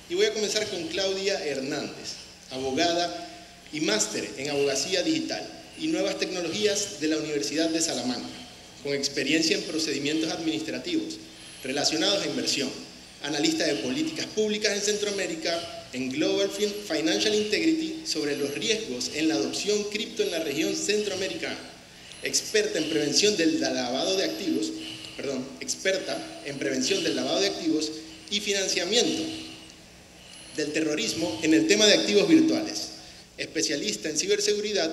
Y voy a comenzar con Claudia Hernández, abogada y máster en abogacía digital y nuevas tecnologías de la Universidad de Salamanca, con experiencia en procedimientos administrativos relacionados a inversión, analista de políticas públicas en Centroamérica, en Global Financial Integrity, sobre los riesgos en la adopción cripto en la región centroamericana, experta en prevención del lavado de activos, y financiamiento del terrorismo en el tema de activos virtuales, especialista en ciberseguridad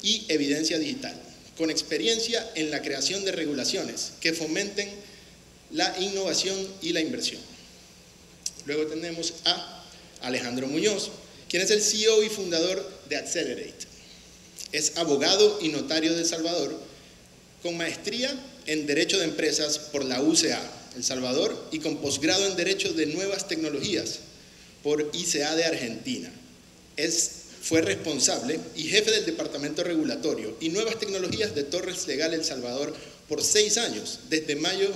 y evidencia digital, con experiencia en la creación de regulaciones que fomenten la innovación y la inversión. Luego tenemos a Alejandro Muñoz, quien es el CEO y fundador de Accelerate. Es abogado y notario de El Salvador, con maestría en Derecho de Empresas por la UCA, El Salvador, y con posgrado en Derecho de Nuevas Tecnologías por ICA de Argentina. Fue responsable y jefe del Departamento Regulatorio y Nuevas Tecnologías de Torres Legal El Salvador por 6 años, desde mayo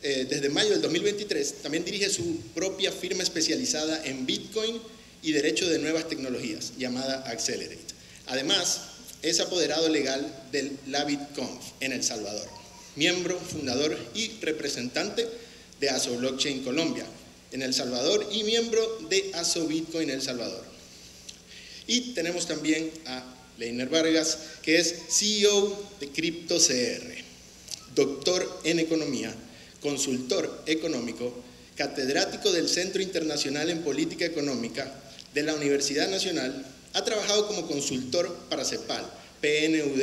del 2023. También dirige su propia firma especializada en Bitcoin y Derecho de Nuevas Tecnologías, llamada Accelerate. Además, es apoderado legal del LabitConf en El Salvador, miembro, fundador y representante de ASO Blockchain Colombia en El Salvador y miembro de ASO Bitcoin El Salvador. Y tenemos también a Leiner Vargas, que es CEO de CryptoCR, doctor en economía, consultor económico, catedrático del Centro Internacional en Política Económica de la Universidad Nacional. Ha trabajado como consultor para CEPAL, PNUD,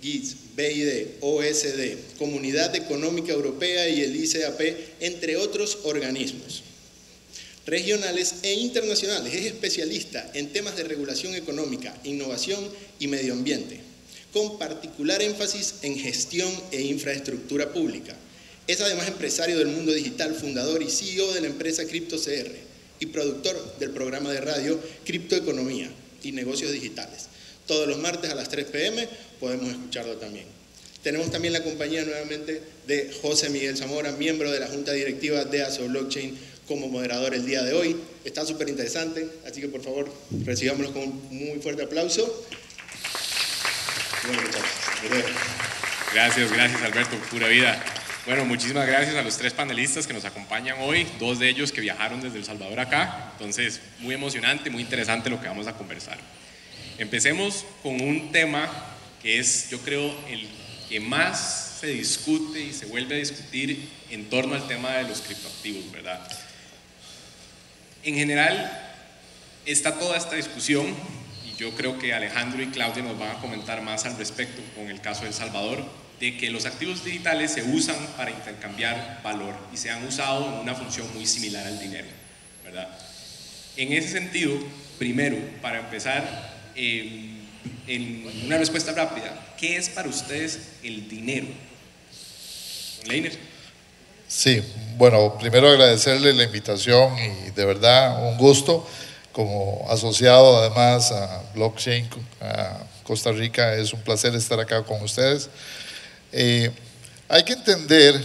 GIZ, BID, OSD, Comunidad Económica Europea y el ICAP, entre otros organismos regionales e internacionales. Es especialista en temas de regulación económica, innovación y medio ambiente, con particular énfasis en gestión e infraestructura pública. Es además empresario del mundo digital, fundador y CEO de la empresa CryptoCR y productor del programa de radio Criptoeconomía y Negocios Digitales. Todos los martes a las 3 p.m. podemos escucharlo también. Tenemos también la compañía nuevamente de José Miguel Zamora, miembro de la Junta Directiva de ASO Blockchain, como moderador el día de hoy. Está súper interesante, así que por favor recibámoslo con un muy fuerte aplauso. Bueno, muchachos. Gracias Alberto, pura vida. Bueno, muchísimas gracias a los 3 panelistas que nos acompañan hoy, 2 de ellos que viajaron desde El Salvador acá. Entonces, muy emocionante, muy interesante lo que vamos a conversar. Empecemos con un tema que es, yo creo, el que más se discute y se vuelve a discutir en torno al tema de los criptoactivos, ¿verdad? En general, está toda esta discusión, y yo creo que Alejandro y Claudia nos van a comentar más al respecto con el caso de El Salvador, de que los activos digitales se usan para intercambiar valor y se han usado en una función muy similar al dinero, ¿verdad? En ese sentido, primero, para empezar, en una respuesta rápida, ¿qué es para ustedes el dinero? Leiner. Sí, bueno, primero agradecerle la invitación y de verdad un gusto como asociado además a Blockchain a Costa Rica. Es un placer estar acá con ustedes. Hay que entender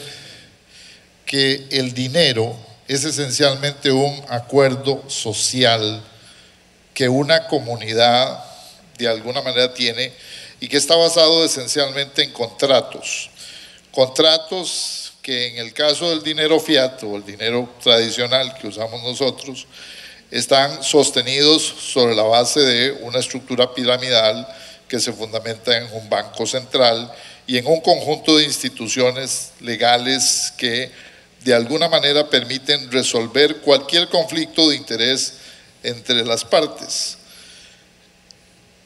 que el dinero es esencialmente un acuerdo social que una comunidad de alguna manera tiene y que está basado esencialmente en contratos que en el caso del dinero fiat o el dinero tradicional que usamos nosotros están sostenidos sobre la base de una estructura piramidal que se fundamenta en un banco central y en un conjunto de instituciones legales que de alguna manera permiten resolver cualquier conflicto de interés entre las partes.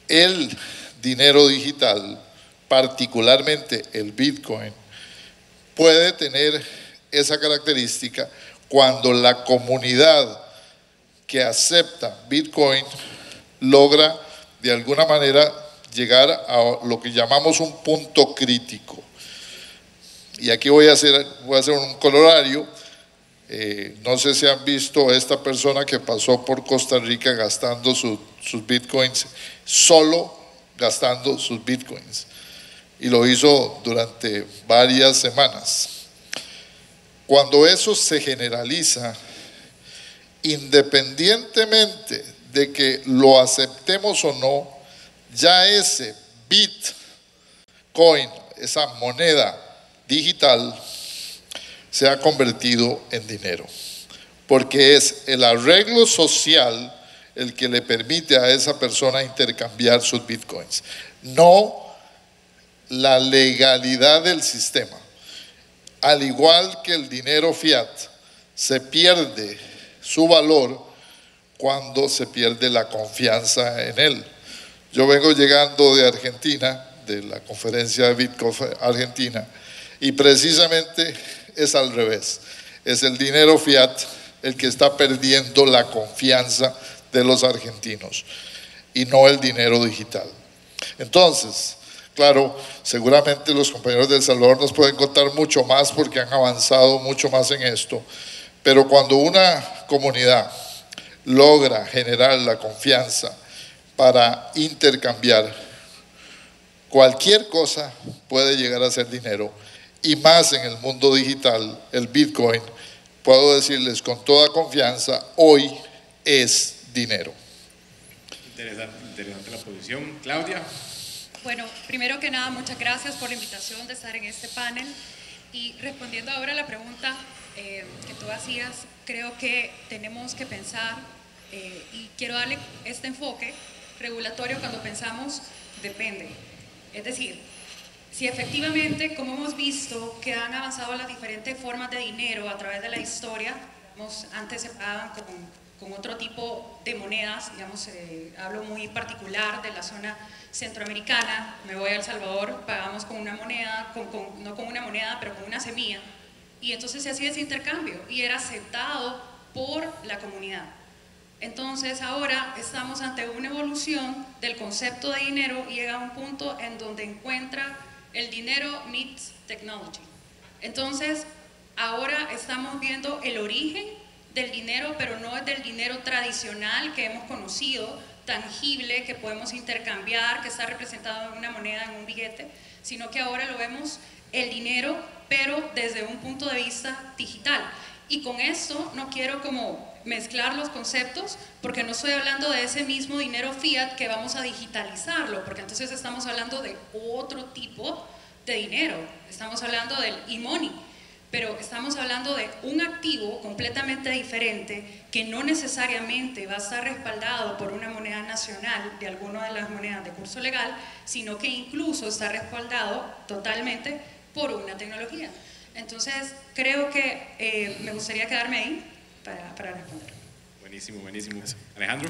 El dinero digital, particularmente el Bitcoin, puede tener esa característica cuando la comunidad que acepta Bitcoin logra de alguna manera llegar a lo que llamamos un punto crítico. Y aquí voy a hacer un colorario. No sé si han visto esta persona que pasó por Costa Rica gastando sus Bitcoins, solo gastando sus Bitcoins. Y lo hizo durante varias semanas. Cuando eso se generaliza independientemente de que lo aceptemos o no, ya ese Bitcoin, esa moneda digital, se ha convertido en dinero, porque es el arreglo social el que le permite a esa persona intercambiar sus bitcoins, no la legalidad del sistema. Al igual que el dinero fiat, se pierde su valor cuando se pierde la confianza en él. Yo vengo llegando de Argentina, de la conferencia de Bitcoin Argentina, y precisamente es al revés. Es el dinero fiat el que está perdiendo la confianza de los argentinos y no el dinero digital. Entonces, claro, seguramente los compañeros de El Salvador nos pueden contar mucho más porque han avanzado mucho más en esto, pero cuando una comunidad logra generar la confianza para intercambiar, cualquier cosa puede llegar a ser dinero, y más en el mundo digital, el Bitcoin, puedo decirles con toda confianza, hoy es dinero. Interesante la posición. Claudia. Bueno, primero que nada, muchas gracias por la invitación de estar en este panel. Y respondiendo ahora a la pregunta que tú hacías, creo que tenemos que pensar, y quiero darle este enfoque regulatorio cuando pensamos, depende. Es decir, si efectivamente, como hemos visto, que han avanzado las diferentes formas de dinero a través de la historia, digamos, antes se pagaban con otro tipo de monedas, digamos, hablo muy particular de la zona centroamericana, me voy a El Salvador, pagamos con una moneda, no con una moneda, pero con una semilla, y entonces se hacía ese intercambio y era aceptado por la comunidad. Entonces ahora estamos ante una evolución del concepto de dinero y llega a un punto en donde encuentra el dinero meets technology. Entonces ahora estamos viendo el origen del dinero, pero no es del dinero tradicional que hemos conocido, tangible, que podemos intercambiar, que está representado en una moneda, en un billete, sino que ahora lo vemos el dinero, pero desde un punto de vista digital. Y con esto no quiero como mezclar los conceptos, porque no estoy hablando de ese mismo dinero fiat que vamos a digitalizarlo, porque entonces estamos hablando de otro tipo de dinero, estamos hablando del e-money, pero estamos hablando de un activo completamente diferente que no necesariamente va a estar respaldado por una moneda nacional de alguna de las monedas de curso legal, sino que incluso está respaldado totalmente por una tecnología. Entonces creo que me gustaría quedarme ahí para responder. Buenísimo, buenísimo. Alejandro.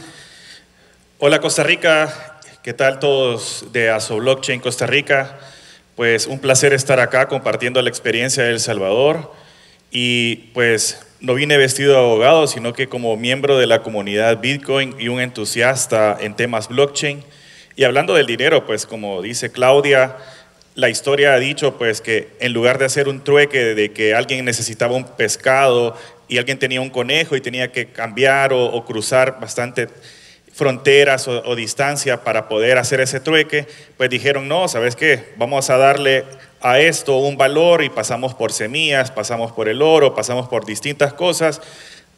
Hola Costa Rica, ¿qué tal todos de Aso Blockchain Costa Rica? Pues un placer estar acá compartiendo la experiencia de El Salvador, y pues no vine vestido de abogado, sino que como miembro de la comunidad Bitcoin y un entusiasta en temas blockchain. Y hablando del dinero, pues como dice Claudia, la historia ha dicho pues que en lugar de hacer un trueque de que alguien necesitaba un pescado y alguien tenía un conejo y tenía que cambiar o cruzar bastante fronteras o distancia para poder hacer ese trueque, pues dijeron, no, ¿sabes qué? Vamos a darle a esto un valor, y pasamos por semillas, pasamos por el oro, pasamos por distintas cosas,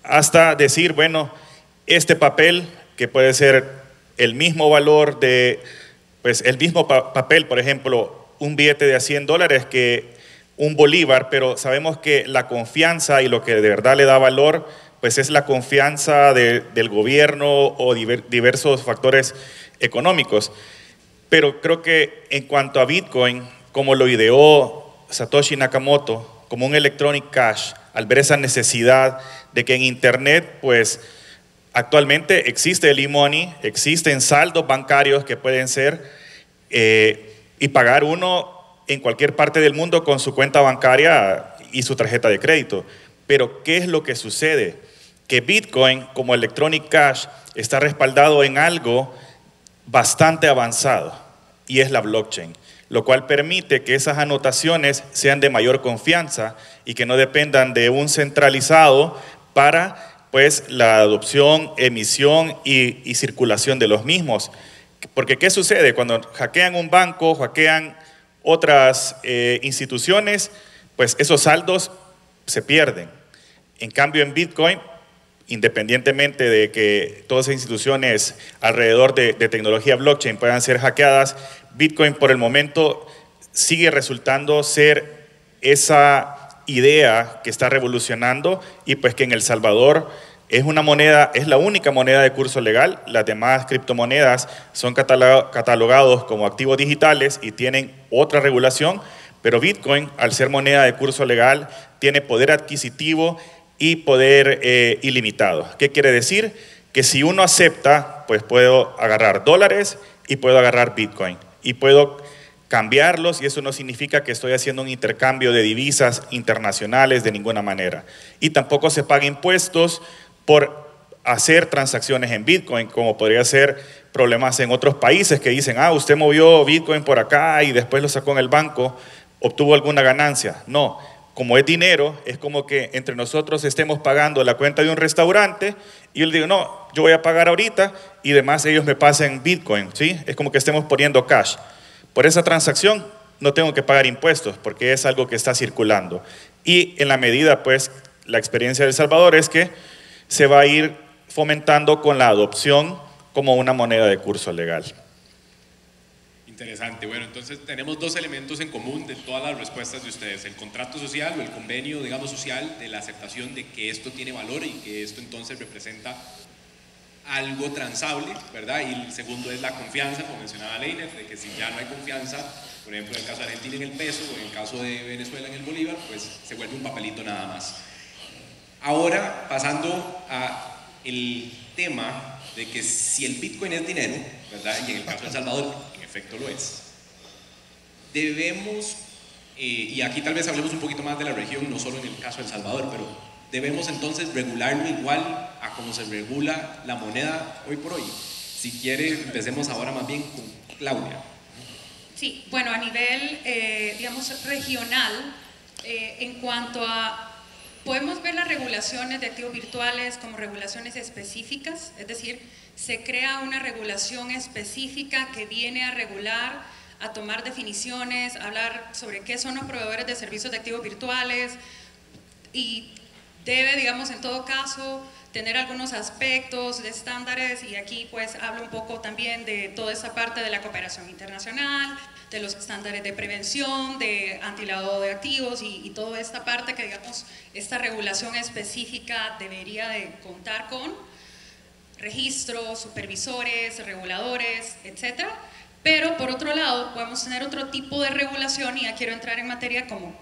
hasta decir, bueno, este papel que puede ser el mismo valor de, pues el mismo papel, por ejemplo, un billete de $100 que un bolívar, pero sabemos que la confianza y lo que de verdad le da valor, pues es la confianza del gobierno o diversos factores económicos. Pero creo que en cuanto a Bitcoin, como lo ideó Satoshi Nakamoto, como un electronic cash, al ver esa necesidad de que en Internet, pues actualmente existe el e-money, existen saldos bancarios que pueden ser y pagar uno en cualquier parte del mundo con su cuenta bancaria y su tarjeta de crédito. Pero ¿qué es lo que sucede? Que Bitcoin como electronic cash está respaldado en algo bastante avanzado, y es la blockchain, lo cual permite que esas anotaciones sean de mayor confianza y que no dependan de un centralizado para pues la adopción, emisión y circulación de los mismos. Porque ¿qué sucede? Cuando hackean un banco, hackean otras instituciones, pues esos saldos se pierden. En cambio en Bitcoin independientemente de que todas esas instituciones alrededor de tecnología blockchain puedan ser hackeadas, Bitcoin por el momento sigue resultando ser esa idea que está revolucionando y pues que en El Salvador es una moneda, es la única moneda de curso legal. Las demás criptomonedas son catalogados como activos digitales y tienen otra regulación, pero Bitcoin, al ser moneda de curso legal, tiene poder adquisitivo y poder ilimitado. ¿Qué quiere decir? Que si uno acepta, pues puedo agarrar dólares y puedo agarrar Bitcoin y puedo cambiarlos, y eso no significa que estoy haciendo un intercambio de divisas internacionales de ninguna manera. Y tampoco se paga impuestos por hacer transacciones en Bitcoin, como podría ser problemas en otros países que dicen, usted movió Bitcoin por acá y después lo sacó en el banco, obtuvo alguna ganancia. No, como es dinero, es como que entre nosotros estemos pagando la cuenta de un restaurante y yo le digo, no, yo voy a pagar ahorita y demás ellos me pasen Bitcoin, ¿sí? Es como que estemos poniendo cash. Por esa transacción no tengo que pagar impuestos porque es algo que está circulando. Y en la medida, pues, la experiencia de El Salvador es que se va a ir fomentando con la adopción como una moneda de curso legal. Interesante. Bueno, entonces tenemos dos elementos en común de todas las respuestas de ustedes. El contrato social o el convenio, digamos, social de la aceptación de que esto tiene valor y que esto entonces representa algo transable, ¿verdad? Y el segundo es la confianza, como mencionaba Leiner, de que si ya no hay confianza, por ejemplo, en el caso de Argentina en el peso o en el caso de Venezuela en el bolívar, pues se vuelve un papelito nada más. Ahora, pasando a el tema de que si el Bitcoin es dinero, ¿verdad? Y en el caso de El Salvador, en efecto lo es, debemos, y aquí tal vez hablemos un poquito más de la región, no solo en el caso de El Salvador, pero debemos entonces regularlo igual a como se regula la moneda hoy por hoy. Si quiere, empecemos ahora más bien con Claudia. Sí, bueno, a nivel, digamos, regional, en cuanto a, podemos ver las regulaciones de activos virtuales como regulaciones específicas, es decir, se crea una regulación específica que viene a regular, a tomar definiciones, a hablar sobre qué son los proveedores de servicios de activos virtuales y debe, digamos, en todo caso, tener algunos aspectos de estándares y aquí pues hablo un poco también de toda esa parte de la cooperación internacional, de los estándares de prevención, de antilavado de activos y toda esta parte que, digamos, esta regulación específica debería de contar con registros, supervisores, reguladores, etcétera. Pero por otro lado podemos tener otro tipo de regulación y ya quiero entrar en materia como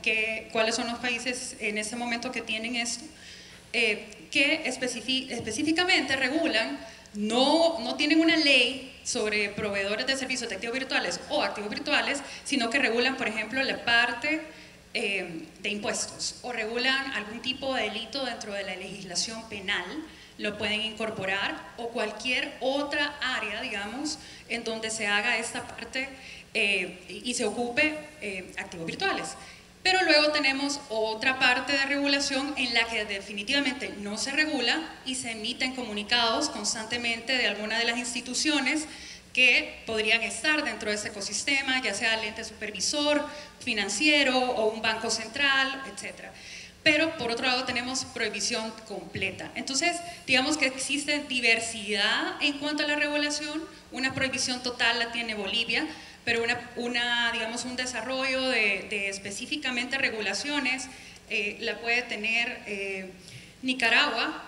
cuáles son los países en este momento que tienen esto, que específicamente regulan, no tienen una ley sobre proveedores de servicios de activos virtuales o activos virtuales, sino que regulan, por ejemplo, la parte de impuestos o regulan algún tipo de delito dentro de la legislación penal, lo pueden incorporar o cualquier otra área, digamos, en donde se haga esta parte y se ocupe activos virtuales. Pero luego tenemos otra parte de regulación en la que definitivamente no se regula y se emiten comunicados constantemente de alguna de las instituciones que podrían estar dentro de ese ecosistema, ya sea el ente supervisor, financiero o un banco central, etcétera. Pero por otro lado tenemos prohibición completa. Entonces, digamos que existe diversidad en cuanto a la regulación. Una prohibición total la tiene Bolivia, pero digamos, un desarrollo de específicamente regulaciones la puede tener Nicaragua,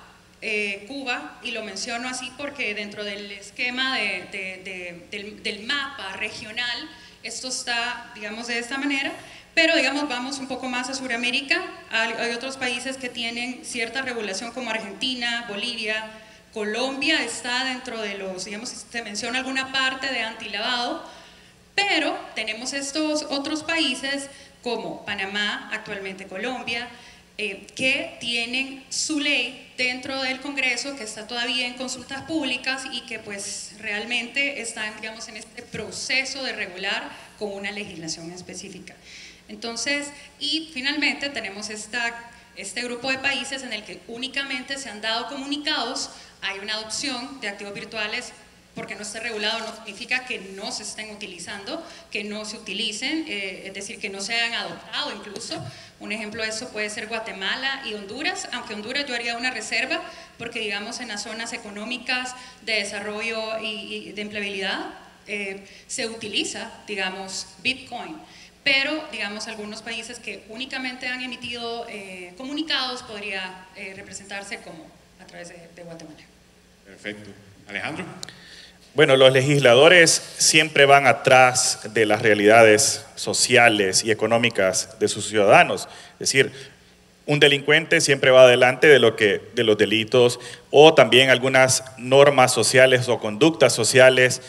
Cuba, y lo menciono así porque dentro del esquema del mapa regional esto está, digamos, de esta manera. Pero, digamos, vamos un poco más a Sudamérica, hay otros países que tienen cierta regulación como Argentina, Bolivia, Colombia está dentro de los, digamos, se menciona alguna parte de antilavado, pero tenemos estos otros países como Panamá, actualmente Colombia, que tienen su ley dentro del Congreso, que está todavía en consultas públicas y que pues realmente están, digamos, en este proceso de regular con una legislación específica. Entonces, y finalmente tenemos este grupo de países en el que únicamente se han dado comunicados, hay una adopción de activos virtuales porque no esté regulado no significa que no se estén utilizando, que no se utilicen, es decir, que no se hayan adoptado incluso. Un ejemplo de eso puede ser Guatemala y Honduras, aunque Honduras yo haría una reserva, porque digamos en las zonas económicas de desarrollo y de empleabilidad se utiliza, digamos, Bitcoin. Pero, digamos, algunos países que únicamente han emitido comunicados podría representarse como a través de Guatemala. Perfecto. Alejandro. Bueno, los legisladores siempre van atrás de las realidades sociales y económicas de sus ciudadanos. Es decir, un delincuente siempre va adelante de los delitos, o también algunas normas sociales o conductas sociales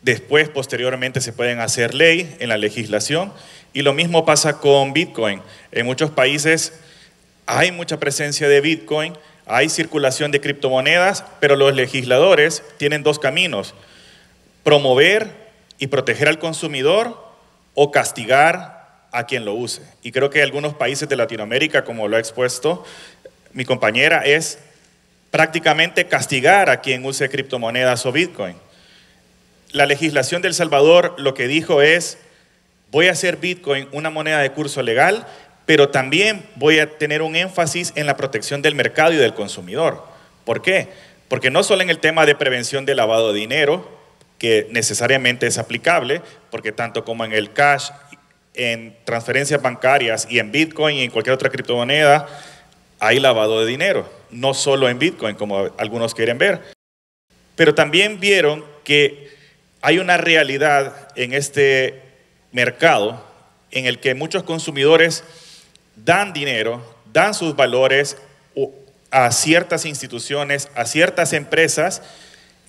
después, posteriormente, se pueden hacer ley en la legislación. Y lo mismo pasa con Bitcoin. En muchos países hay mucha presencia de Bitcoin, hay circulación de criptomonedas, pero los legisladores tienen dos caminos: promover y proteger al consumidor, o castigar a quien lo use. Y creo que algunos países de Latinoamérica, como lo ha expuesto mi compañera, es prácticamente castigar a quien use criptomonedas o Bitcoin. La legislación de El Salvador lo que dijo es: voy a hacer Bitcoin una moneda de curso legal, pero también voy a tener un énfasis en la protección del mercado y del consumidor. ¿Por qué? Porque no solo en el tema de prevención de lavado de dinero, que necesariamente es aplicable, porque tanto como en el cash, en transferencias bancarias y en Bitcoin y en cualquier otra criptomoneda, hay lavado de dinero, no solo en Bitcoin, como algunos quieren ver. Pero también vieron que hay una realidad en este mercado en el que muchos consumidores dan dinero, dan sus valores a ciertas instituciones, a ciertas empresas,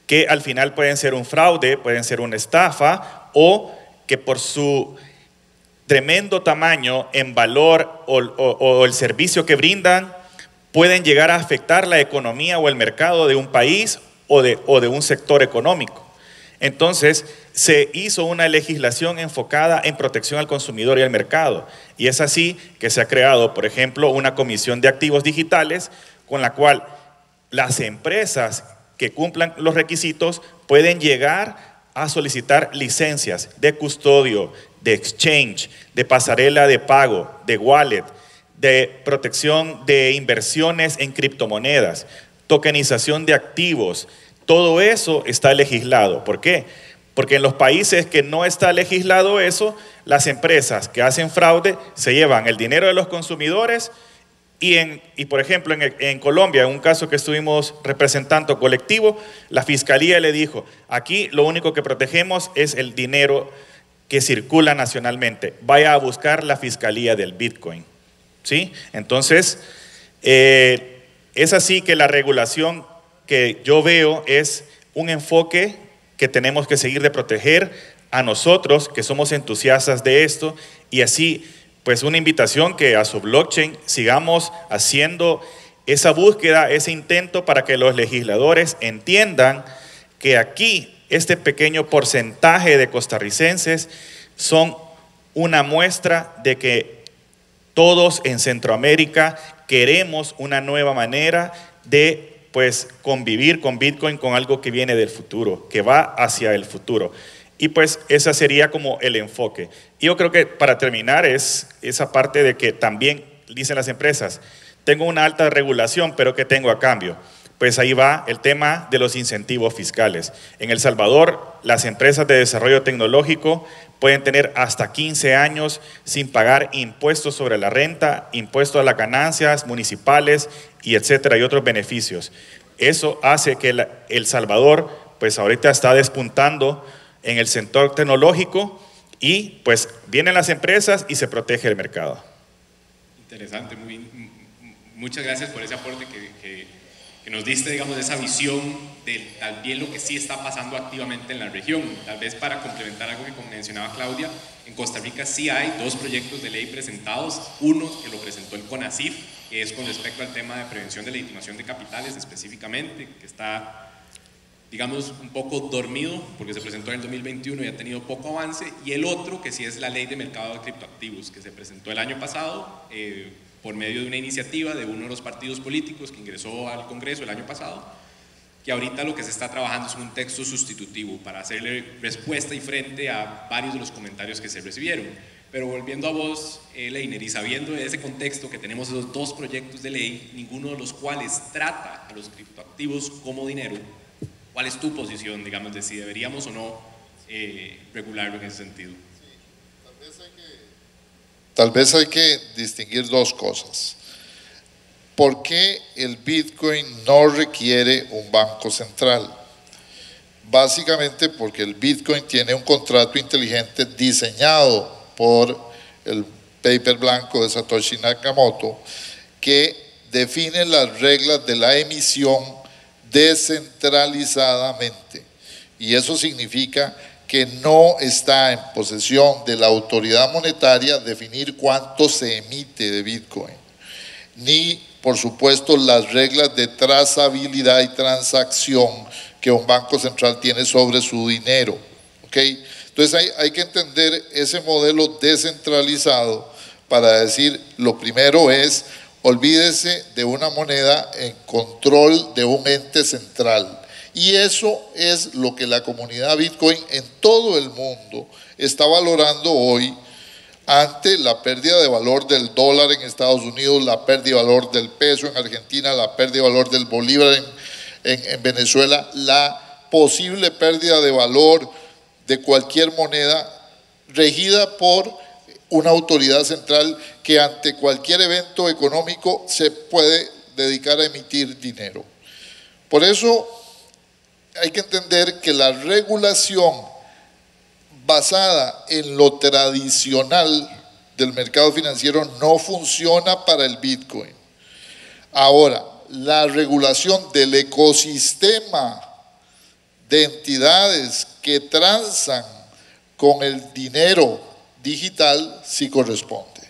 que al final pueden ser un fraude, pueden ser una estafa, o que por su tremendo tamaño en valor o el servicio que brindan, pueden llegar a afectar la economía o el mercado de un país o de un sector económico. Entonces, se hizo una legislación enfocada en protección al consumidor y al mercado. Y es así que se ha creado, por ejemplo, una comisión de activos digitales, con la cual las empresas que cumplan los requisitos pueden llegar a solicitar licencias de custodio, de exchange, de pasarela de pago, de wallet, de protección de inversiones en criptomonedas, tokenización de activos. Todo eso está legislado. ¿Por qué? Porque en los países que no está legislado eso, las empresas que hacen fraude se llevan el dinero de los consumidores y por ejemplo, en Colombia, en un caso que estuvimos representando colectivo, la fiscalía le dijo: aquí lo único que protegemos es el dinero que circula nacionalmente. Vaya a buscar la fiscalía del Bitcoin. ¿Sí? Entonces, es así que la regulación que yo veo es un enfoque que tenemos que seguir de proteger a nosotros que somos entusiastas de esto, y así pues una invitación que a su blockchain sigamos haciendo esa búsqueda, ese intento para que los legisladores entiendan que aquí este pequeño porcentaje de costarricenses son una muestra de que todos en Centroamérica queremos una nueva manera de pues convivir con Bitcoin, con algo que viene del futuro, que va hacia el futuro. Y pues esa sería como el enfoque. Y yo creo que para terminar es esa parte de que también dicen las empresas: tengo una alta regulación, pero ¿qué tengo a cambio? Pues ahí va el tema de los incentivos fiscales. En El Salvador, las empresas de desarrollo tecnológico pueden tener hasta 15 años sin pagar impuestos sobre la renta, impuestos a las ganancias municipales, y etcétera, y otros beneficios. Eso hace que El Salvador, pues ahorita está despuntando en el sector tecnológico, y pues vienen las empresas y se protege el mercado. Interesante, muchas gracias por ese aporte que nos diste, digamos, de esa visión de también lo que sí está pasando activamente en la región. Tal vez para complementar algo que mencionaba Claudia, en Costa Rica sí hay 2 proyectos de ley presentados, uno que lo presentó el CONACYT, que es con respecto al tema de prevención de legitimación de capitales específicamente, que está, digamos, un poco dormido porque se presentó en el 2021 y ha tenido poco avance, y el otro que sí es la ley de mercado de criptoactivos, que se presentó el año pasado por medio de una iniciativa de uno de los partidos políticos que ingresó al Congreso el año pasado, que ahorita lo que se está trabajando es un texto sustitutivo para hacerle respuesta y frente a varios de los comentarios que se recibieron. Pero volviendo a vos, Leiner, y sabiendo de ese contexto que tenemos esos dos proyectos de ley, ninguno de los cuales trata a los criptoactivos como dinero, ¿cuál es tu posición, digamos, de si deberíamos o no regularlo en ese sentido? Tal vez hay que distinguir dos cosas. ¿Por qué el Bitcoin no requiere un banco central? Básicamente porque el Bitcoin tiene un contrato inteligente diseñado por el paper blanco de Satoshi Nakamoto que define las reglas de la emisión descentralizadamente. Y eso significa que no está en posesión de la autoridad monetaria definir cuánto se emite de Bitcoin, ni por supuesto las reglas de trazabilidad y transacción que un banco central tiene sobre su dinero, ¿ok? Entonces hay que entender ese modelo descentralizado para decir, lo primero es, olvídese de una moneda en control de un ente central. Y eso es lo que la comunidad Bitcoin en todo el mundo está valorando hoy ante la pérdida de valor del dólar en Estados Unidos, la pérdida de valor del peso en Argentina, la pérdida de valor del bolívar en Venezuela, la posible pérdida de valor de cualquier moneda regida por una autoridad central que ante cualquier evento económico se puede dedicar a emitir dinero. Por eso hay que entender que la regulación basada en lo tradicional del mercado financiero no funciona para el Bitcoin. Ahora, la regulación del ecosistema de entidades que transan con el dinero digital sí corresponde.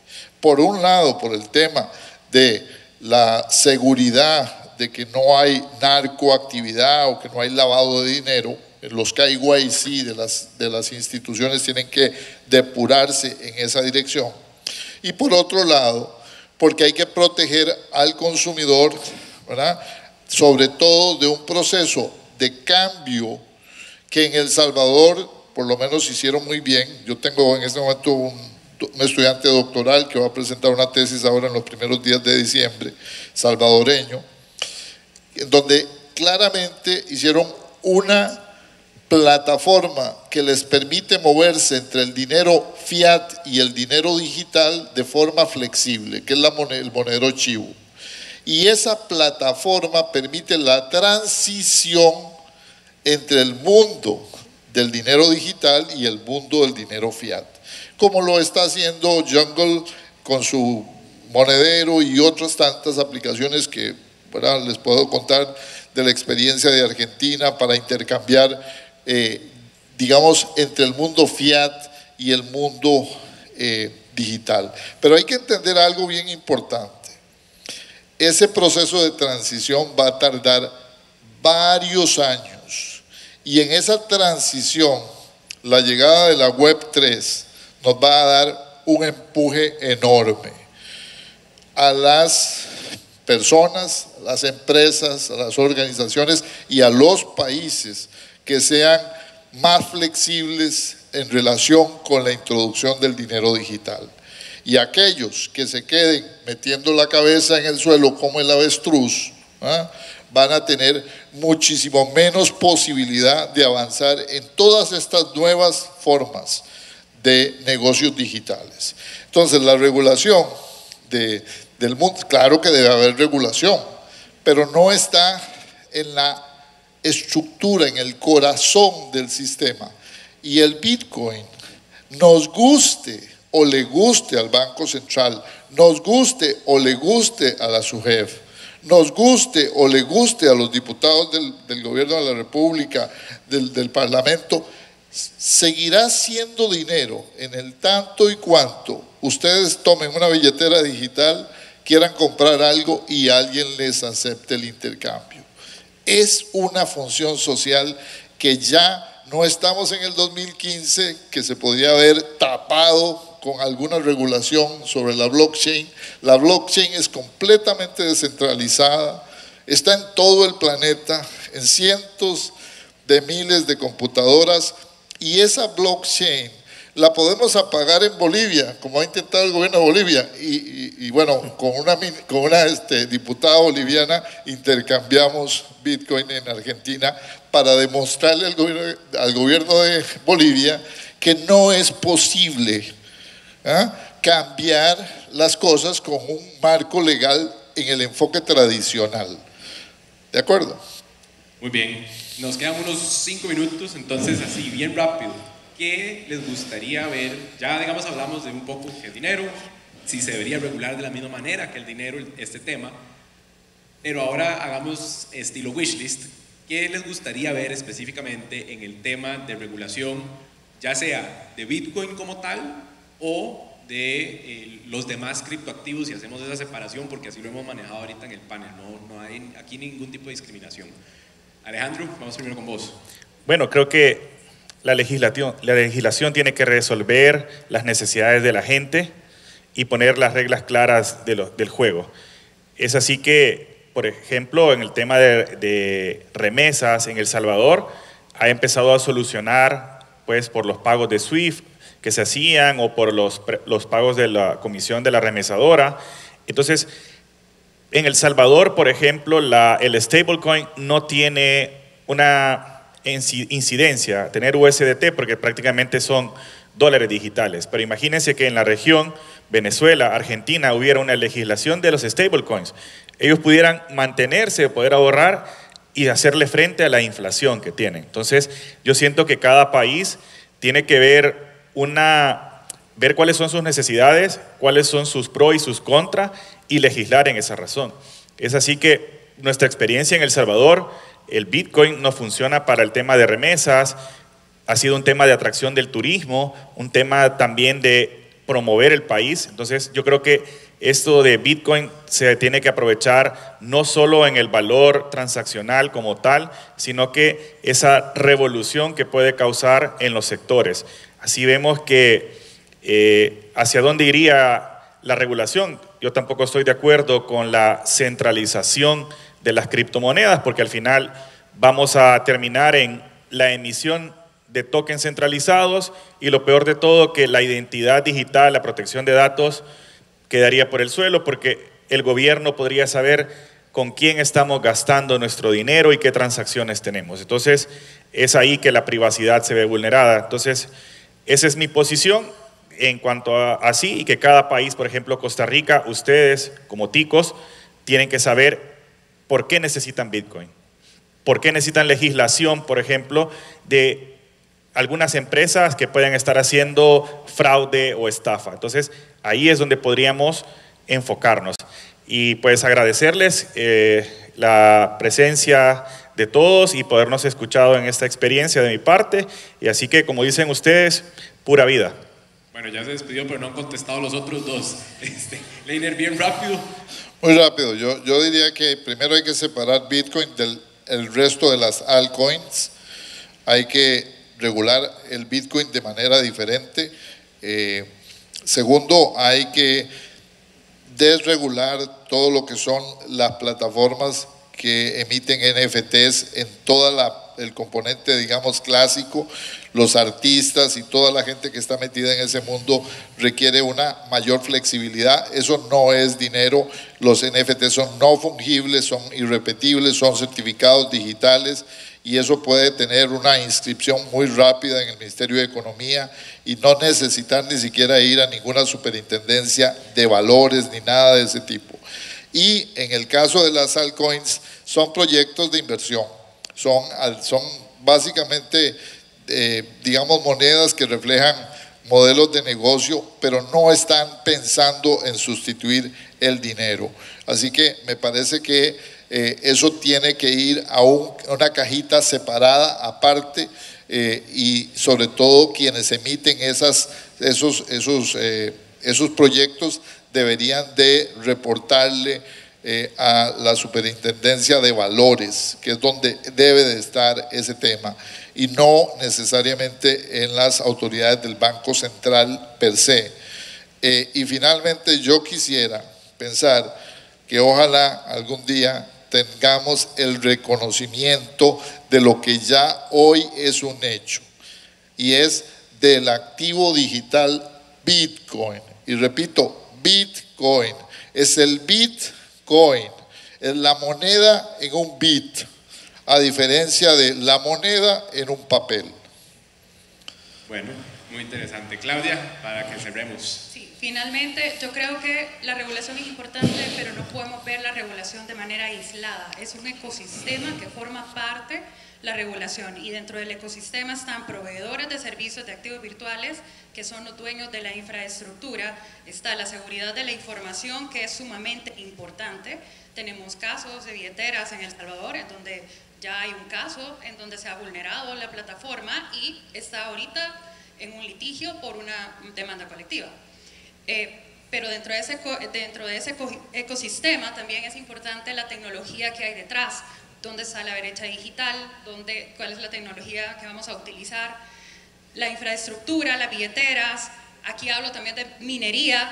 Por un lado, por el tema de la seguridad de que no hay narcoactividad o que no hay lavado de dinero, los KYC de las instituciones tienen que depurarse en esa dirección. Y por otro lado, porque hay que proteger al consumidor, ¿verdad?, sobre todo de un proceso de cambio que en El Salvador por lo menos hicieron muy bien. Yo tengo en este momento un estudiante doctoral que va a presentar una tesis ahora en los primeros días de diciembre, salvadoreño, en donde claramente hicieron una plataforma que les permite moverse entre el dinero fiat y el dinero digital de forma flexible, que es el monedero Chivo. Y esa plataforma permite la transición entre el mundo del dinero digital y el mundo del dinero fiat, como lo está haciendo Jungle con su monedero y otras tantas aplicaciones que, bueno, les puedo contar de la experiencia de Argentina para intercambiar, digamos, entre el mundo fiat y el mundo digital. Pero hay que entender algo bien importante. Ese proceso de transición va a tardar varios años. Y en esa transición, la llegada de la Web3 nos va a dar un empuje enorme a las personas, a las empresas, a las organizaciones y a los países que sean más flexibles en relación con la introducción del dinero digital. Y aquellos que se queden metiendo la cabeza en el suelo como el avestruz, van a tener muchísimo menos posibilidad de avanzar en todas estas nuevas formas de negocios digitales. Entonces, la regulación del mundo, claro que debe haber regulación, pero no está en la estructura, en el corazón del sistema. Y el Bitcoin, nos guste o le guste al Banco Central, nos guste o le guste a la SUGEF, nos guste o le guste a los diputados del gobierno de la República, del Parlamento, seguirá siendo dinero en el tanto y cuanto ustedes tomen una billetera digital, quieran comprar algo y alguien les acepte el intercambio. Es una función social que ya no estamos en el 2015, que se podía haber tapado con alguna regulación sobre la blockchain. La blockchain es completamente descentralizada, está en todo el planeta, en cientos de miles de computadoras, y esa blockchain la podemos apagar en Bolivia, como ha intentado el gobierno de Bolivia, y bueno, con una diputada boliviana intercambiamos Bitcoin en Argentina para demostrarle al gobierno de Bolivia que no es posible cambiar las cosas con un marco legal en el enfoque tradicional. ¿De acuerdo? Muy bien, nos quedan unos 5 minutos, entonces así, bien rápido. ¿Qué les gustaría ver? Ya, digamos, hablamos de un poco que el dinero, si se debería regular de la misma manera que el dinero, este tema, pero ahora hagamos estilo wishlist. ¿Qué les gustaría ver específicamente en el tema de regulación, ya sea de Bitcoin como tal o de los demás criptoactivos, y hacemos esa separación porque así lo hemos manejado ahorita en el panel, no hay aquí ningún tipo de discriminación? Alejandro, vamos primero con vos. Bueno, creo que la legislación tiene que resolver las necesidades de la gente y poner las reglas claras del juego. Es así que, por ejemplo, en el tema de remesas en El Salvador, ha empezado a solucionar, pues, por los pagos de SWIFT que se hacían o por los pagos de la comisión de la remesadora. Entonces, en El Salvador, por ejemplo, el stablecoin no tiene una incidencia, tener USDT, porque prácticamente son dólares digitales. Pero imagínense que en la región, Venezuela, Argentina, hubiera una legislación de los stablecoins. Ellos pudieran mantenerse, poder ahorrar y hacerle frente a la inflación que tienen. Entonces, yo siento que cada país tiene que ver cuáles son sus necesidades, cuáles son sus pros y sus contras, y legislar en esa razón. Es así que nuestra experiencia en El Salvador, el Bitcoin no funciona para el tema de remesas, ha sido un tema de atracción del turismo, un tema también de promover el país. Entonces yo creo que esto de Bitcoin se tiene que aprovechar no solo en el valor transaccional como tal, sino que esa revolución que puede causar en los sectores. Así vemos que hacia dónde iría la regulación. Yo tampoco estoy de acuerdo con la centralización de las criptomonedas, porque al final vamos a terminar en la emisión de tokens centralizados, y lo peor de todo, que la identidad digital, la protección de datos quedaría por el suelo, porque el gobierno podría saber con quién estamos gastando nuestro dinero y qué transacciones tenemos. Entonces es ahí que la privacidad se ve vulnerada. Entonces esa es mi posición en cuanto a así, y que cada país, por ejemplo Costa Rica, ustedes como ticos tienen que saber por qué necesitan Bitcoin, por qué necesitan legislación, por ejemplo, de algunas empresas que puedan estar haciendo fraude o estafa. Entonces ahí es donde podríamos enfocarnos. Y pues agradecerles la presencia de todos y podernos escuchado en esta experiencia de mi parte. Y así que, como dicen ustedes, pura vida. Bueno, ya se despidió, pero no han contestado los otros dos. Leiner, bien rápido. Muy rápido. Yo diría que primero hay que separar Bitcoin del resto de las altcoins. Hay que regular el Bitcoin de manera diferente. Segundo, hay que desregular todo lo que son las plataformas que emiten NFTs en toda el componente, digamos, clásico. Los artistas y toda la gente que está metida en ese mundo requiere una mayor flexibilidad. Eso no es dinero. Los NFTs son no fungibles, son irrepetibles, son certificados digitales, y eso puede tener una inscripción muy rápida en el Ministerio de Economía y no necesitar ni siquiera ir a ninguna superintendencia de valores ni nada de ese tipo. Y en el caso de las altcoins, son proyectos de inversión, son básicamente, digamos, monedas que reflejan modelos de negocio, pero no están pensando en sustituir el dinero. Así que me parece que eso tiene que ir a una cajita separada, aparte, y sobre todo quienes emiten esos proyectos deberían de reportarle a la Superintendencia de Valores, que es donde debe de estar ese tema, y no necesariamente en las autoridades del Banco Central per se. Y finalmente yo quisiera pensar que ojalá algún día tengamos el reconocimiento de lo que ya hoy es un hecho, y es del activo digital Bitcoin. Y repito, Bitcoin, es el Bitcoin, es la moneda en un bit, a diferencia de la moneda en un papel. Bueno, muy interesante. Claudia, para que cerremos. Sí, finalmente yo creo que la regulación es importante, pero no podemos ver la regulación de manera aislada. Es un ecosistema que forma parte la regulación, y dentro del ecosistema están proveedores de servicios de activos virtuales que son los dueños de la infraestructura, está la seguridad de la información, que es sumamente importante. Tenemos casos de billeteras en El Salvador en donde ya hay un caso en donde se ha vulnerado la plataforma y está ahorita en un litigio por una demanda colectiva. Pero dentro de ese ecosistema también es importante la tecnología que hay detrás. ¿Dónde está la brecha digital? ¿Cuál es la tecnología que vamos a utilizar? La infraestructura, las billeteras, aquí hablo también de minería,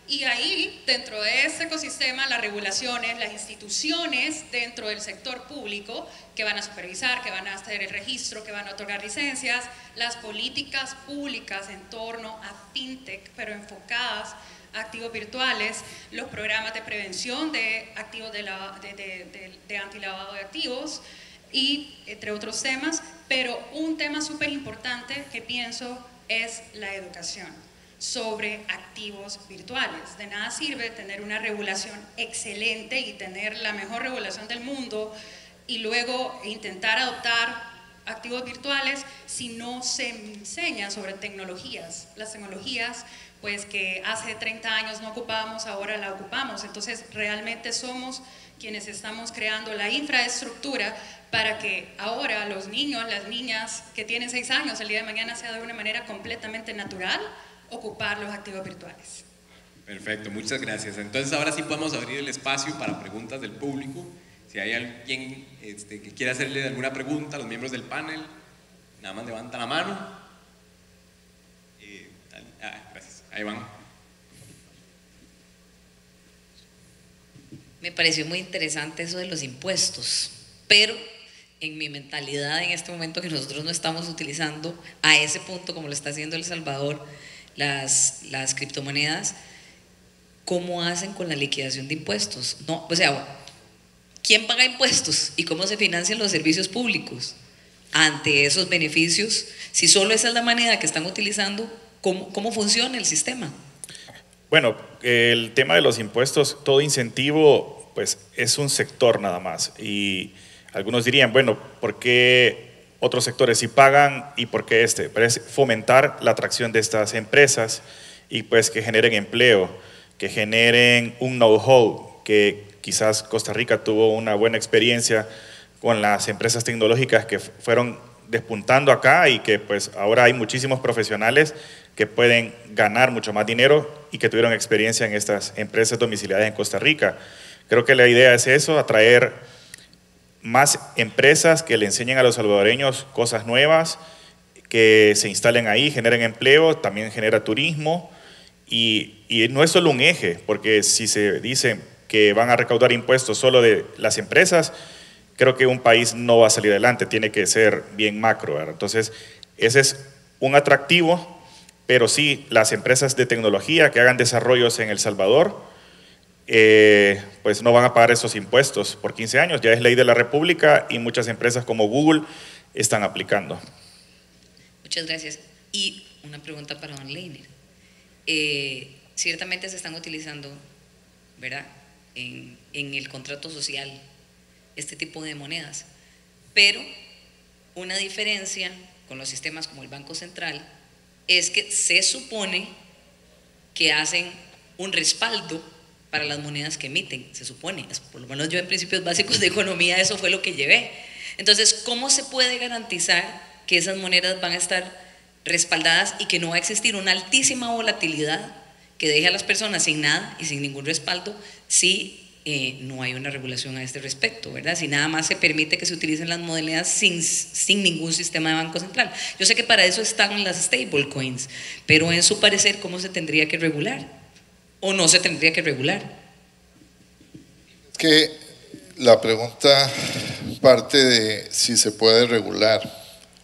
y ahí, dentro de ese ecosistema, las regulaciones, las instituciones dentro del sector público que van a supervisar, que van a hacer el registro, que van a otorgar licencias, las políticas públicas en torno a fintech, pero enfocadas a activos virtuales, los programas de prevención de activos de antilavado de activos, y entre otros temas, pero un tema súper importante que pienso es la educación sobre activos virtuales. De nada sirve tener una regulación excelente y tener la mejor regulación del mundo y luego intentar adoptar activos virtuales si no se enseña sobre tecnologías. Las tecnologías, pues, que hace 30 años no ocupábamos, ahora la ocupamos. Entonces realmente somos quienes estamos creando la infraestructura para que ahora los niños, las niñas que tienen 6 años, el día de mañana sea de una manera completamente natural ocupar los activos virtuales. Perfecto, muchas gracias. Entonces ahora sí podemos abrir el espacio para preguntas del público. Si hay alguien que quiera hacerle alguna pregunta a los miembros del panel, nada más levanta la mano. Gracias, ahí van. Me pareció muy interesante eso de los impuestos, pero en mi mentalidad en este momento que nosotros no estamos utilizando a ese punto como lo está haciendo El Salvador las criptomonedas, ¿cómo hacen con la liquidación de impuestos? No, o sea, ¿quién paga impuestos y cómo se financian los servicios públicos ante esos beneficios? Si solo esa es la manera que están utilizando, ¿cómo funciona el sistema? Bueno, el tema de los impuestos, todo incentivo, pues es un sector nada más. Y algunos dirían, bueno, ¿por qué otros sectores sí pagan y por qué este? Pero es fomentar la atracción de estas empresas y pues que generen empleo, que generen un know-how, que quizás Costa Rica tuvo una buena experiencia con las empresas tecnológicas que fueron despuntando acá y que pues ahora hay muchísimos profesionales que pueden ganar mucho más dinero y que tuvieron experiencia en estas empresas domiciliadas en Costa Rica. Creo que la idea es eso, atraer más empresas que le enseñen a los salvadoreños cosas nuevas, que se instalen ahí, generen empleo, también genera turismo y no es solo un eje, porque si se dice que van a recaudar impuestos solo de las empresas, creo que un país no va a salir adelante, tiene que ser bien macro, ¿verdad? Entonces, ese es un atractivo, pero sí, las empresas de tecnología que hagan desarrollos en El Salvador, pues no van a pagar esos impuestos por 15 años, ya es ley de la República y muchas empresas como Google están aplicando. Muchas gracias. Y una pregunta para don Leiner. Ciertamente se están utilizando, ¿verdad?, en el contrato social este tipo de monedas, pero una diferencia con los sistemas como el Banco Central es que se supone que hacen un respaldo para las monedas que emiten, se supone, por lo menos yo en principios básicos de economía eso fue lo que llevé. Entonces, ¿cómo se puede garantizar que esas monedas van a estar respaldadas y que no va a existir una altísima volatilidad que deje a las personas sin nada y sin ningún respaldo si no hay una regulación a este respecto, ¿verdad? Si nada más se permite que se utilicen las monedas sin ningún sistema de banco central? Yo sé que para eso están las stablecoins, pero en su parecer, ¿cómo se tendría que regular? ¿O no se tendría que regular? Que la pregunta parte de si se puede regular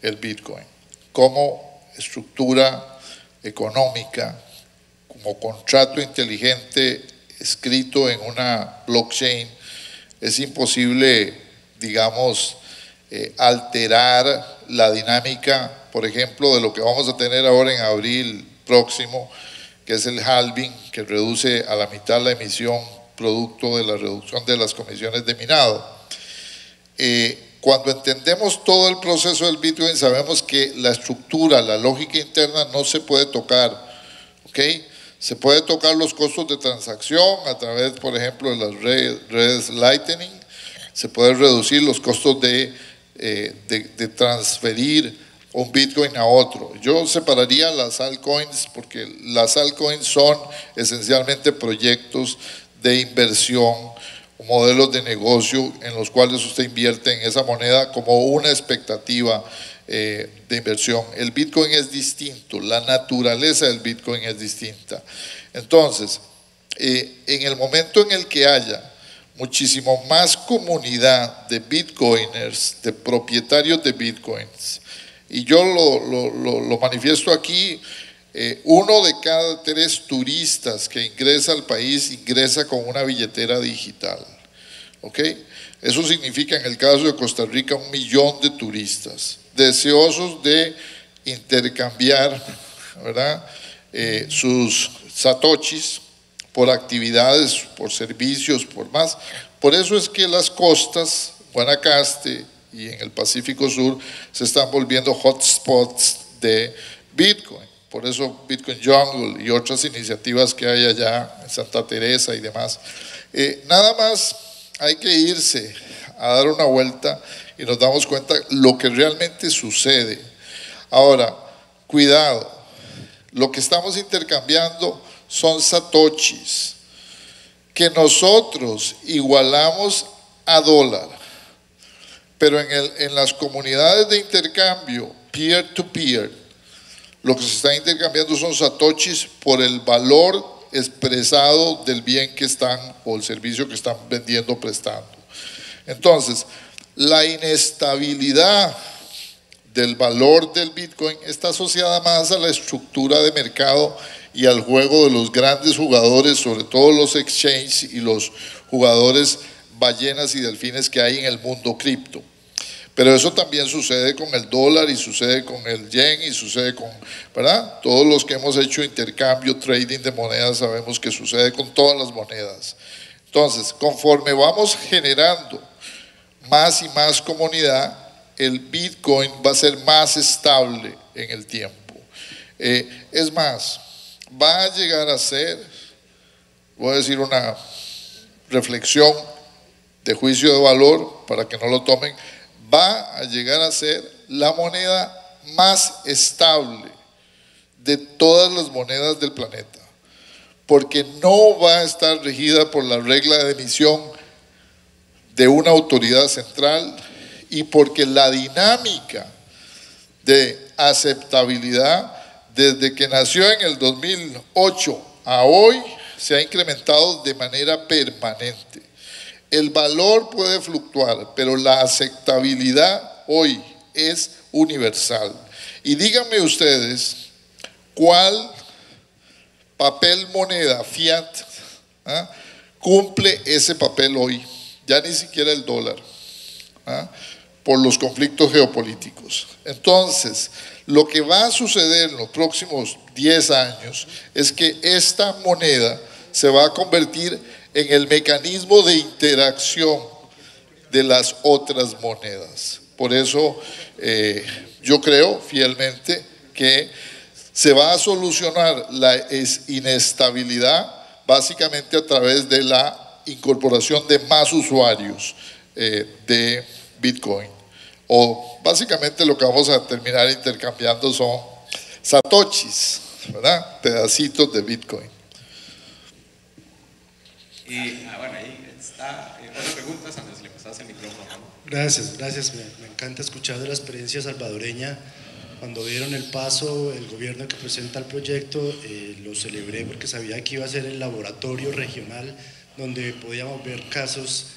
el Bitcoin como estructura económica, como contrato inteligente escrito en una blockchain. Es imposible, digamos, alterar la dinámica, por ejemplo, de lo que vamos a tener ahora en abril próximo, que es el halving, que reduce a la mitad la emisión producto de la reducción de las comisiones de minado. Cuando entendemos todo el proceso del Bitcoin, sabemos que la estructura, la lógica interna no se puede tocar, ¿ok? Se puede tocar los costos de transacción a través, por ejemplo, de las redes Lightning, se puede reducir los costos de transferir un Bitcoin a otro. Yo separaría las altcoins porque las altcoins son esencialmente proyectos de inversión, modelos de negocio en los cuales usted invierte en esa moneda como una expectativa de inversión. El Bitcoin es distinto, la naturaleza del Bitcoin es distinta. Entonces, en el momento en el que haya muchísimo más comunidad de Bitcoiners, de propietarios de Bitcoins, y yo lo manifiesto aquí, 1 de cada 3 turistas que ingresa al país ingresa con una billetera digital, ¿ok? Eso significa en el caso de Costa Rica 1 millón de turistas deseosos de intercambiar, ¿verdad? Sus satoshis por actividades, por servicios, por más. Por eso es que las costas, Guanacaste y en el Pacífico Sur, se están volviendo hotspots de Bitcoin. Por eso Bitcoin Jungle y otras iniciativas que hay allá en Santa Teresa y demás. Nada más hay que irse a dar una vuelta y nos damos cuenta lo que realmente sucede. Ahora, cuidado, lo que estamos intercambiando son satoshis que nosotros igualamos a dólar, pero en las comunidades de intercambio peer-to-peer, lo que se está intercambiando son satoshis por el valor expresado del bien que están o el servicio que están vendiendo, prestando. Entonces, la inestabilidad del valor del Bitcoin está asociada más a la estructura de mercado y al juego de los grandes jugadores, sobre todo los exchanges y los jugadores ballenas y delfines que hay en el mundo cripto. Pero eso también sucede con el dólar y sucede con el yen y sucede con, ¿verdad? Todos los que hemos hecho intercambio, trading de monedas, sabemos que sucede con todas las monedas. Entonces, conforme vamos generando más y más comunidad, el Bitcoin va a ser más estable en el tiempo. Es más, va a llegar a ser, voy a decir una reflexión de juicio de valor para que no lo tomen, va a llegar a ser la moneda más estable de todas las monedas del planeta, porque no va a estar regida por la regla de emisión de una autoridad central y porque la dinámica de aceptabilidad desde que nació en el 2008 a hoy se ha incrementado de manera permanente. El valor puede fluctuar, pero la aceptabilidad hoy es universal. Y díganme ustedes, ¿cuál papel moneda fiat cumple ese papel hoy? Ya ni siquiera el dólar, por los conflictos geopolíticos. Entonces, lo que va a suceder en los próximos 10 años es que esta moneda se va a convertir en el mecanismo de interacción de las otras monedas. Por eso yo creo fielmente que se va a solucionar la inestabilidad básicamente a través de la incorporación de más usuarios de Bitcoin. O básicamente lo que vamos a terminar intercambiando son satoshis, ¿verdad? Pedacitos de Bitcoin. Y bueno, ahí está. Otras preguntas, antes le pasas el micrófono. Gracias. Me encanta escuchar de la experiencia salvadoreña. Cuando dieron el paso, el gobierno que presenta el proyecto, lo celebré porque sabía que iba a ser el laboratorio regional donde podíamos ver casos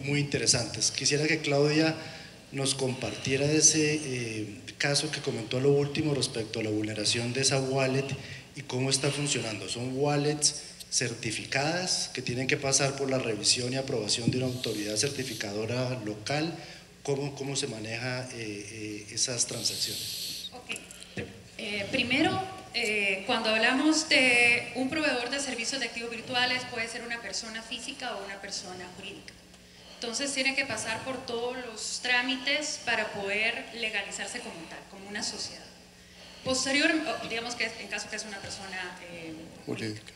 muy interesantes. Quisiera que Claudia nos compartiera ese caso que comentó a lo último respecto a la vulneración de esa wallet y cómo está funcionando. ¿Son wallets certificadas que tienen que pasar por la revisión y aprobación de una autoridad certificadora local? ¿Cómo se maneja esas transacciones? Okay. Primero, cuando hablamos de un proveedor de servicios de activos virtuales, puede ser una persona física o una persona jurídica. Entonces tiene que pasar por todos los trámites para poder legalizarse como tal, como una sociedad. Posterior, digamos que en caso que es una persona jurídica.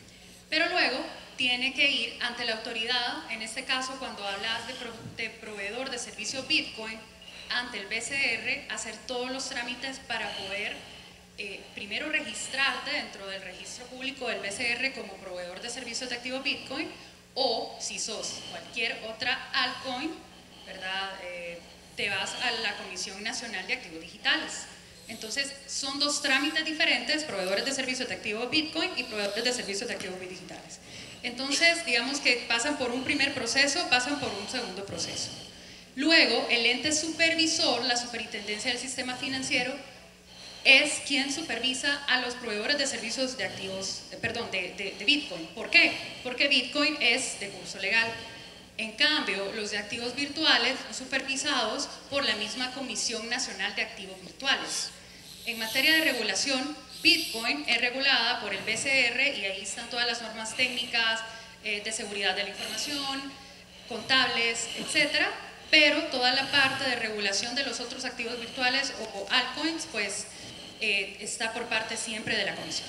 Pero luego tiene que ir ante la autoridad, en este caso cuando hablas de proveedor de servicio Bitcoin, ante el BCR, hacer todos los trámites para poder primero registrarte dentro del registro público del BCR como proveedor de servicios de activo Bitcoin, o si sos cualquier otra altcoin, ¿verdad? Te vas a la Comisión Nacional de Activos Digitales. Entonces, son dos trámites diferentes, proveedores de servicios de activo Bitcoin y proveedores de servicios de activos digitales. Entonces, digamos que pasan por un primer proceso, pasan por un segundo proceso. Luego, el ente supervisor, la Superintendencia del Sistema Financiero, es quien supervisa a los proveedores de servicios de activos, de Bitcoin. ¿Por qué? Porque Bitcoin es de curso legal. En cambio, los de activos virtuales son supervisados por la misma Comisión Nacional de Activos Virtuales. En materia de regulación, Bitcoin es regulada por el BCR y ahí están todas las normas técnicas de seguridad de la información, contables, etcétera, pero toda la parte de regulación de los otros activos virtuales o altcoins, pues está por parte siempre de la comisión.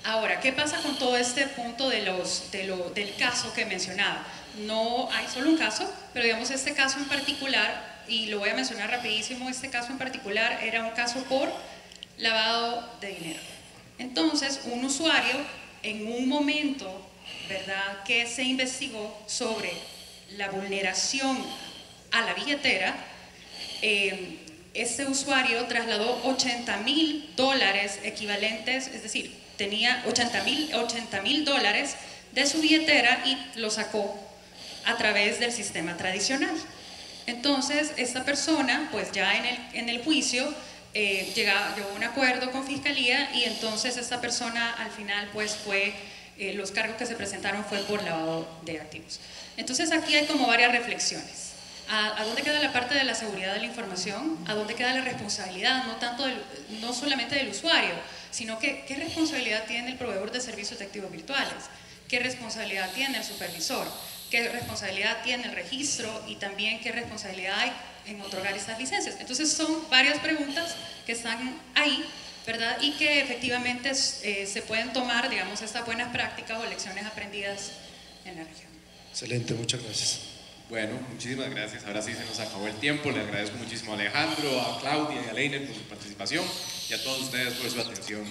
Ahora, ¿qué pasa con todo este punto del caso que mencionaba? No hay solo un caso, pero digamos este caso en particular, y lo voy a mencionar rapidísimo, este caso en particular era un caso por lavado de dinero. Entonces, un usuario en un momento, ¿verdad?, que se investigó sobre la vulneración a la billetera, este usuario trasladó $80,000 equivalentes, es decir, tenía $80,000 de su billetera y lo sacó a través del sistema tradicional. Entonces, esta persona, pues ya en el juicio, llegó a un acuerdo con Fiscalía y entonces esta persona al final, pues los cargos que se presentaron fue por lavado de activos. Entonces, aquí hay como varias reflexiones. ¿A dónde queda la parte de la seguridad de la información? ¿A dónde queda la responsabilidad? No solamente del usuario, sino que qué responsabilidad tiene el proveedor de servicios de activos virtuales, qué responsabilidad tiene el supervisor, qué responsabilidad tiene el registro y también qué responsabilidad hay en otorgar estas licencias. Entonces son varias preguntas que están ahí, ¿verdad? Y que efectivamente se pueden tomar, digamos, estas buenas prácticas o lecciones aprendidas en la región. Excelente, muchas gracias. Bueno, muchísimas gracias. Ahora sí se nos acabó el tiempo. Le agradezco muchísimo a Alejandro, a Claudia y a Leiner por su participación y a todos ustedes por su atención.